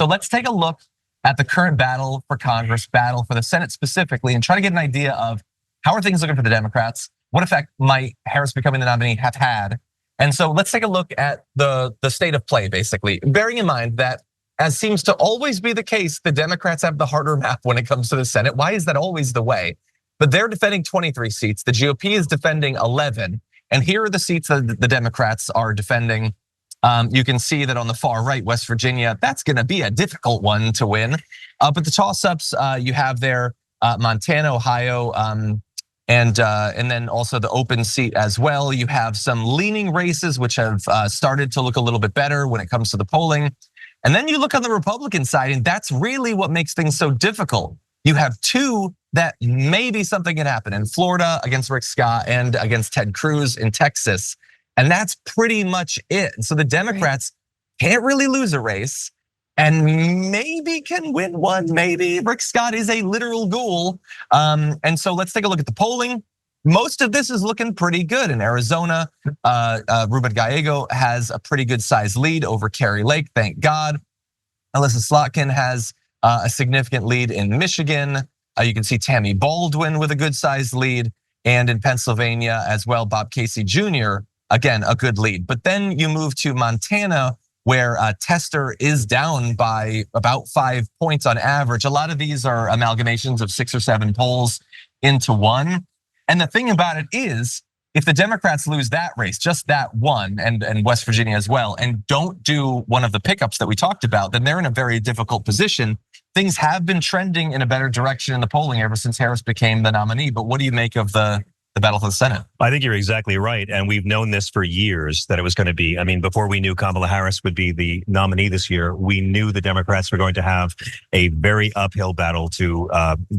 So let's take a look at the current battle for Congress, battle for the Senate specifically, and try to get an idea of how are things looking for the Democrats? What effect might Harris becoming the nominee have had? And so let's take a look at the state of play, basically, bearing in mind that, as seems to always be the case, the Democrats have the harder map when it comes to the Senate. Why is that always the way? But they're defending 23 seats. The GOP is defending 11. And here are the seats that the Democrats are defending. You can see that on the far right, West Virginia, that's gonna be a difficult one to win. But the toss-ups, you have there Montana, Ohio, and then also the open seat as well. You have some leaning races which have started to look a little bit better when it comes to the polling. And then you look on the Republican side, and that's really what makes things so difficult. You have two that maybe something can happen in Florida against Rick Scott and against Ted Cruz in Texas. And that's pretty much it. And so the Democrats can't really lose a race and maybe can win one. Maybe Rick Scott is a literal ghoul. And so let's take a look at the polling. Most of this is looking pretty good. In Arizona, Ruben Gallego has a pretty good size lead over Kari Lake, thank God. Alyssa Slotkin has a significant lead in Michigan. You can see Tammy Baldwin with a good sized lead. And in Pennsylvania as well, Bob Casey Jr., again, a good lead. But then you move to Montana, where Tester is down by about 5 points on average. A lot of these are amalgamations of 6 or 7 polls into one. And the thing about it is, if the Democrats lose that race, just that one, and West Virginia as well, and don't do one of the pickups that we talked about, then they're in a very difficult position. Things have been trending in a better direction in the polling ever since Harris became the nominee. But what do you make of the battle for the Senate? I think you're exactly right. And we've known this for years that it was going to be. I mean, before we knew Kamala Harris would be the nominee this year, we knew the Democrats were going to have a very uphill battle to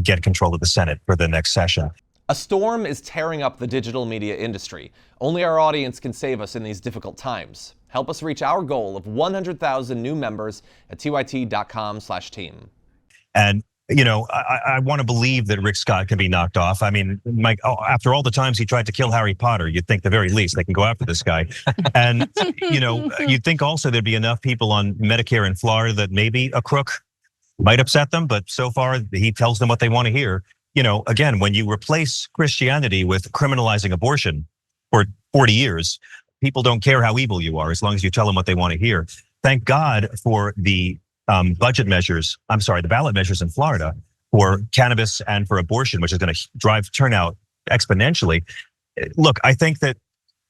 get control of the Senate for the next session. A storm is tearing up the digital media industry. Only our audience can save us in these difficult times. Help us reach our goal of 100,000 new members at tyt.com/team. And I want to believe that Rick Scott can be knocked off. I mean, Mike, after all the times he tried to kill Harry Potter, you'd think the very least they can go after this guy. And, you'd think also there'd be enough people on Medicare in Florida that maybe a crook might upset them. But so far, he tells them what they want to hear. Again, when you replace Christianity with criminalizing abortion for 40 years, people don't care how evil you are as long as you tell them what they want to hear. Thank God for the the ballot measures in Florida for cannabis and for abortion, which is going to drive turnout exponentially. Look, I think that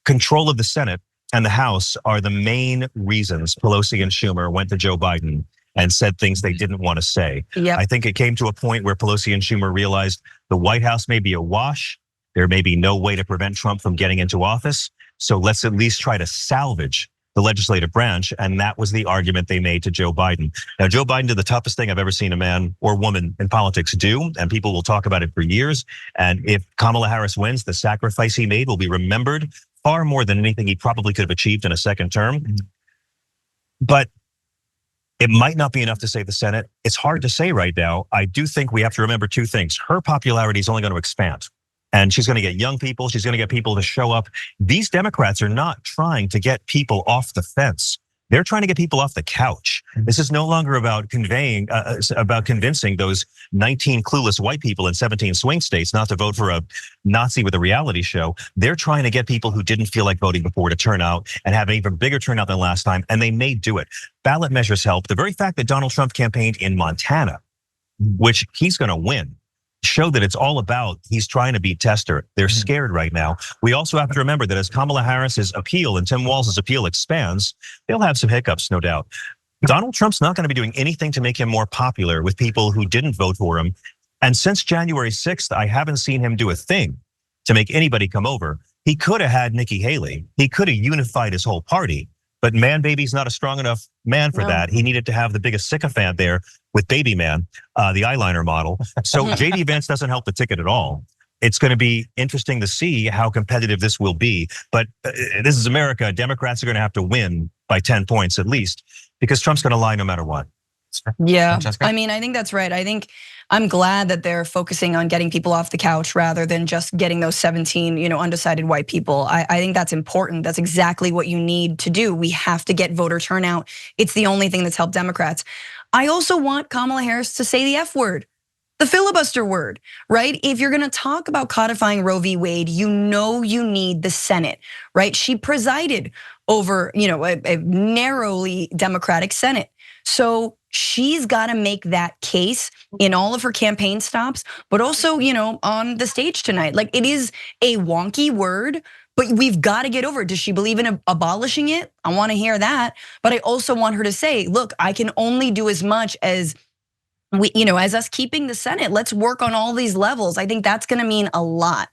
control of the Senate and the House are the main reasons Pelosi and Schumer went to Joe Biden and said things they didn't want to say. Yep. I think it came to a point where Pelosi and Schumer realized the White House may be awash. There may be no way to prevent Trump from getting into office. So let's at least try to salvage the legislative branch. And that was the argument they made to Joe Biden. Now, Joe Biden did the toughest thing I've ever seen a man or woman in politics do. And people will talk about it for years. And if Kamala Harris wins, the sacrifice he made will be remembered far more than anything he probably could have achieved in a second term. But it might not be enough to save the Senate. It's hard to say right now. I do think we have to remember two things. Her popularity is only going to expand. And she's going to get young people. She's going to get people to show up. These Democrats are not trying to get people off the fence. They're trying to get people off the couch. This is no longer about convincing those 19 clueless white people in 17 swing states not to vote for a Nazi with a reality show. They're trying to get people who didn't feel like voting before to turn out and have an even bigger turnout than last time. And they may do it. Ballot measures help. The very fact that Donald Trump campaigned in Montana, which he's going to win, show that it's all about he's trying to beat Tester. They're scared right now. We also have to remember that as Kamala Harris's appeal and Tim Walz's appeal expands, they'll have some hiccups, no doubt. Donald Trump's not going to be doing anything to make him more popular with people who didn't vote for him. And since January 6th, I haven't seen him do a thing to make anybody come over. He could have had Nikki Haley. He could have unified his whole party. But Man Baby's not a strong enough man for that. He needed to have the biggest sycophant there with Baby Man, the eyeliner model. So JD Vance doesn't help the ticket at all. It's going to be interesting to see how competitive this will be. But this is America. Democrats are going to have to win by 10 points at least, because Trump's going to lie no matter what. Yeah, I mean, I think that's right. I think I'm glad that they're focusing on getting people off the couch rather than just getting those 17, undecided white people. I think that's important. That's exactly what you need to do. We have to get voter turnout. It's the only thing that's helped Democrats. I also want Kamala Harris to say the F word, the filibuster word, right? If you're gonna talk about codifying Roe v. Wade, you know you need the Senate, right? She presided over, a narrowly Democratic Senate. So she's gotta make that case in all of her campaign stops, but also, on the stage tonight. Like, it is a wonky word, but we've got to get over it. Does she believe in abolishing it? I want to hear that. But I also want her to say, look, I can only do as much as as us keeping the Senate. Let's work on all these levels. I think that's gonna mean a lot.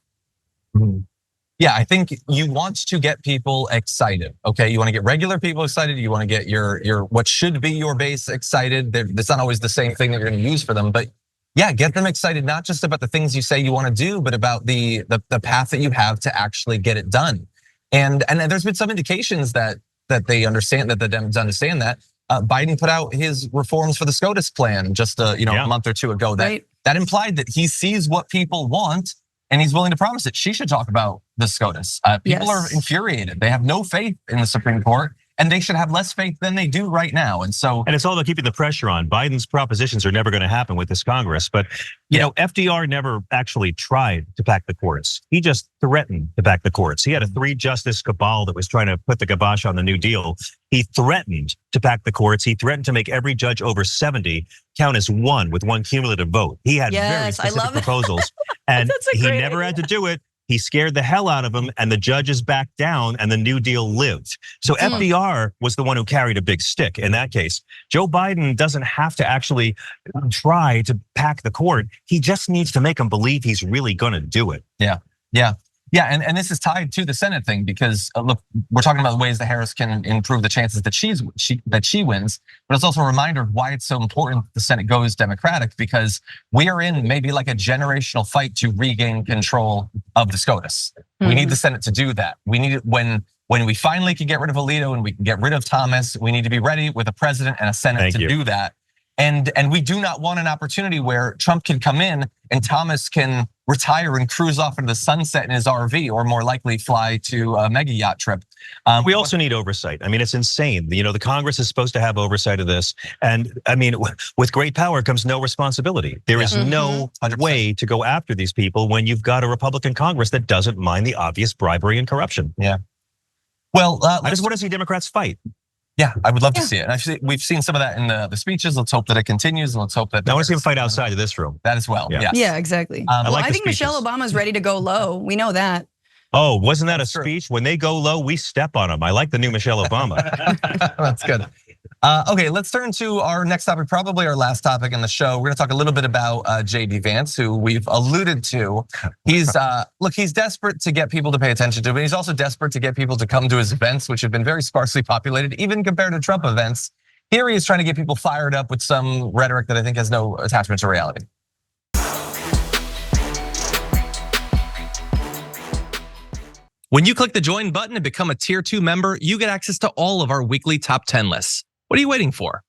Yeah, I think you want to get people excited, okay? You want to get regular people excited. You want to get your what should be your base excited. That's not always the same thing that you're going to use for them, but yeah, get them excited, not just about the things you say you want to do, but about the path that you have to actually get it done. And there's been some indications that they understand, that the Dems understand that. Biden put out his reforms for the SCOTUS plan just a month or two ago. That implied that he sees what people want and he's willing to promise it. She should talk about the SCOTUS. People are infuriated. They have no faith in the Supreme Court, and they should have less faith than they do right now. And it's all about keeping the pressure on. Biden's propositions are never going to happen with this Congress, but FDR never actually tried to pack the courts. He just threatened to pack the courts. He had a 3-justice cabal that was trying to put the kibosh on the New Deal. He threatened to pack the courts. He threatened to make every judge over 70 count as one with one cumulative vote. He had very specific proposals, and he never had to do it. He scared the hell out of them, and the judges backed down, and the New Deal lived. So FDR was the one who carried a big stick in that case. Joe Biden doesn't have to actually try to pack the court. He just needs to make them believe he's really gonna do it. Yeah, and this is tied to the Senate thing because look, we're talking about ways that Harris can improve the chances that she wins, but it's also a reminder of why it's so important the Senate goes Democratic, because we are in maybe like a generational fight to regain control of the SCOTUS. We need the Senate to do that. We need it when we finally can get rid of Alito and we can get rid of Thomas. We need to be ready with a president and a Senate to do that. And we do not want an opportunity where Trump can come in and Thomas can retire and cruise off into the sunset in his RV, or more likely fly to a mega yacht trip. We also need oversight. I mean, it's insane. The Congress is supposed to have oversight of this. And I mean, with great power comes no responsibility. There is no way to go after these people when you've got a Republican Congress that doesn't mind the obvious bribery and corruption. Yeah. Well, I just want to see Democrats fight. Yeah, I would love to see it. And actually, we've seen some of that in the speeches. Let's hope that it continues, and let's hope that. I want to see him fight outside of this room. That as well. Yeah, exactly. I think Michelle Obama's ready to go low. We know that. Oh, wasn't that a speech? When they go low, we step on them. I like the new Michelle Obama. That's good. Okay, let's turn to our next topic, probably our last topic in the show. We're gonna talk a little bit about JD Vance, who we've alluded to. He's he's desperate to get people to pay attention to him, but he's also desperate to get people to come to his events, which have been very sparsely populated, even compared to Trump events. Here he is trying to get people fired up with some rhetoric that I think has no attachment to reality. When you click the join button and become a tier 2 member, you get access to all of our weekly top 10 lists. What are you waiting for?